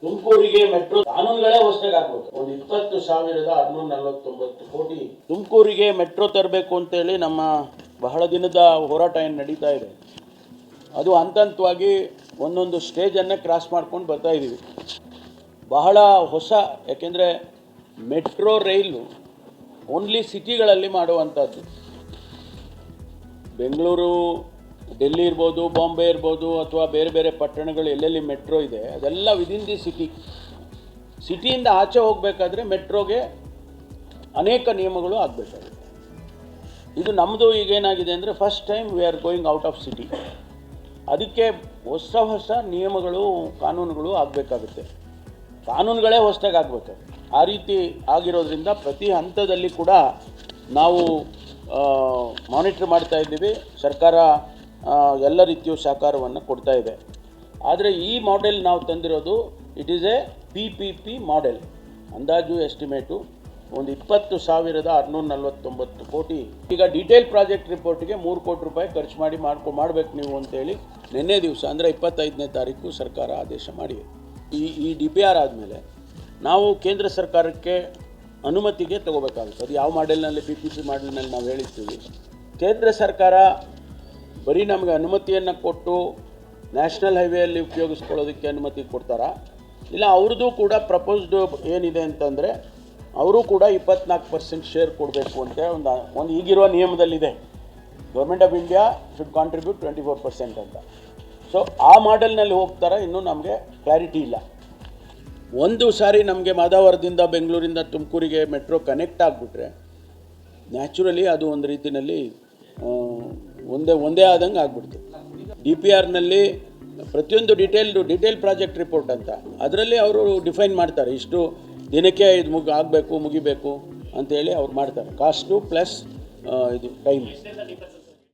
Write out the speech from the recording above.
ತುಮಕೂರಿಗೆ ಮೆಟ್ರೋ ಕಾನೂನುಗಳೇ ಹೊಸದಾಗಿ ಆಗ್ಬೋದು. ಒಂದು 20,649 ಕೋಟಿ ತುಮಕೂರಿಗೆ ಮೆಟ್ರೋ ತರಬೇಕು ಅಂತೇಳಿ ನಮ್ಮ ಬಹಳ ದಿನದ ಹೋರಾಟ ಏನು ನಡೀತಾ ಇದೆ, ಅದು ಹಂತ ಹಂತವಾಗಿ ಒಂದೊಂದು ಸ್ಟೇಜನ್ನು ಕ್ರಾಸ್ ಮಾಡ್ಕೊಂಡು ಬರ್ತಾ ಇದ್ದೀವಿ. ಬಹಳ ಹೊಸ, ಯಾಕೆಂದರೆ ಮೆಟ್ರೋ ರೈಲು ಓನ್ಲಿ ಸಿಟಿಗಳಲ್ಲಿ ಮಾಡುವಂಥದ್ದು. ಬೆಂಗಳೂರು, ಡೆಲ್ಲಿ ಇರ್ಬೋದು, ಬಾಂಬೆ ಇರ್ಬೋದು, ಅಥವಾ ಬೇರೆ ಬೇರೆ ಪಟ್ಟಣಗಳು ಎಲ್ಲೆಲ್ಲಿ ಮೆಟ್ರೋ ಇದೆ ಅದೆಲ್ಲ ವಿದಿನ್ ದಿ ಸಿಟಿಯಿಂದ ಆಚೆ ಹೋಗಬೇಕಾದ್ರೆ ಮೆಟ್ರೋಗೆ ಅನೇಕ ನಿಯಮಗಳು ಆಗಬೇಕಾಗುತ್ತೆ. ಇದು ನಮ್ಮದು ಈಗೇನಾಗಿದೆ ಅಂದರೆ first time we are going out of city. ಅದಕ್ಕೆ ಹೊಸ ನಿಯಮಗಳು, ಕಾನೂನುಗಳು ಆಗಬೇಕಾಗುತ್ತೆ. ಕಾನೂನುಗಳೇ ಹೊಸದಾಗಿ ಆಗಬೇಕಾಗುತ್ತೆ. ಆ ರೀತಿ ಆಗಿರೋದ್ರಿಂದ ಪ್ರತಿ ಹಂತದಲ್ಲಿ ಕೂಡ ನಾವು ಮಾನಿಟ್ರ್ ಮಾಡ್ತಾ ಇದ್ದೀವಿ. ಸರ್ಕಾರ ಎಲ್ಲ ರೀತಿಯ ಸಹಕಾರವನ್ನು ಕೊಡ್ತಾ ಇದೆ. ಆದರೆ ಈ ಮಾಡೆಲ್ ನಾವು ತಂದಿರೋದು it is a PPP model. ಅಂದಾಜು ಎಸ್ಟಿಮೇಟು ಒಂದು 20,649 ಕೋಟಿ. ಈಗ ಡೀಟೇಲ್ ಪ್ರಾಜೆಕ್ಟ್ ರಿಪೋರ್ಟ್ಗೆ 3 ಕೋಟಿ ರೂಪಾಯಿ ಖರ್ಚು ಮಾಡಬೇಕು ನೀವು ಅಂತೇಳಿ ನಿನ್ನೆ ದಿವಸ ಅಂದರೆ 25ನೇ ತಾರೀಕು ಸರ್ಕಾರ ಆದೇಶ ಮಾಡಿದೆ. ಈ DPR ಆದಮೇಲೆ ನಾವು ಕೇಂದ್ರ ಸರ್ಕಾರಕ್ಕೆ ಅನುಮತಿಗೆ ತಗೋಬೇಕಾಗುತ್ತೆ. ಅದು ಯಾವ ಮಾಡೆಲ್ನಲ್ಲಿ, PPP ಮಾಡೆಲ್ನಲ್ಲಿ ನಾವು ಹೇಳಿರ್ತೀವಿ. ಕೇಂದ್ರ ಸರ್ಕಾರ ಬರೀ ನಮಗೆ ಅನುಮತಿಯನ್ನು ಕೊಟ್ಟು ನ್ಯಾಷನಲ್ ಹೈವೇಯಲ್ಲಿ ಉಪಯೋಗಿಸ್ಕೊಳ್ಳೋದಕ್ಕೆ ಅನುಮತಿ ಕೊಡ್ತಾರಾ, ಇಲ್ಲ ಅವ್ರದ್ದು ಕೂಡ ಪ್ರಪೋಸ್ಡ್ ಏನಿದೆ ಅಂತಂದರೆ ಅವರು ಕೂಡ 24% ಶೇರ್ ಕೊಡಬೇಕು ಅಂತ ಒಂದು ಈಗಿರುವ ನಿಯಮದಲ್ಲಿದೆ. Government of India should contribute 24% ಅಂತ. ಸೊ ಆ ಮಾಡೆಲ್ನಲ್ಲಿ ಹೋಗ್ತಾರಾ ಇನ್ನೂ ನಮಗೆ ಕ್ಲಾರಿಟಿ ಇಲ್ಲ. ಒಂದು ಸಾರಿ ನಮಗೆ ಮಾದಾವರದಿಂದ ಬೆಂಗಳೂರಿಂದ ತುಮಕೂರಿಗೆ ಮೆಟ್ರೋ ಕನೆಕ್ಟ್ ಆಗಿಬಿಟ್ರೆ ನ್ಯಾಚುರಲಿ ಅದು ಒಂದು ರೀತಿಯಲ್ಲಿ ಒಂದೇ ಆದಂಗೆ ಆಗಿಬಿಡ್ತು. DPRನಲ್ಲಿ ಪ್ರತಿಯೊಂದು ಡೀಟೇಲ್ ಪ್ರಾಜೆಕ್ಟ್ ರಿಪೋರ್ಟ್ ಅಂತ ಅದರಲ್ಲಿ ಅವರು ಡಿಫೈನ್ ಮಾಡ್ತಾರೆ, ಇಷ್ಟು ದಿನಕ್ಕೆ ಇದು ಮುಗಿಬೇಕು ಅಂಥೇಳಿ ಅವ್ರು ಮಾಡ್ತಾರೆ. ಕಾಸ್ಟು ಪ್ಲಸ್ ಇದು ಟೈಮ್.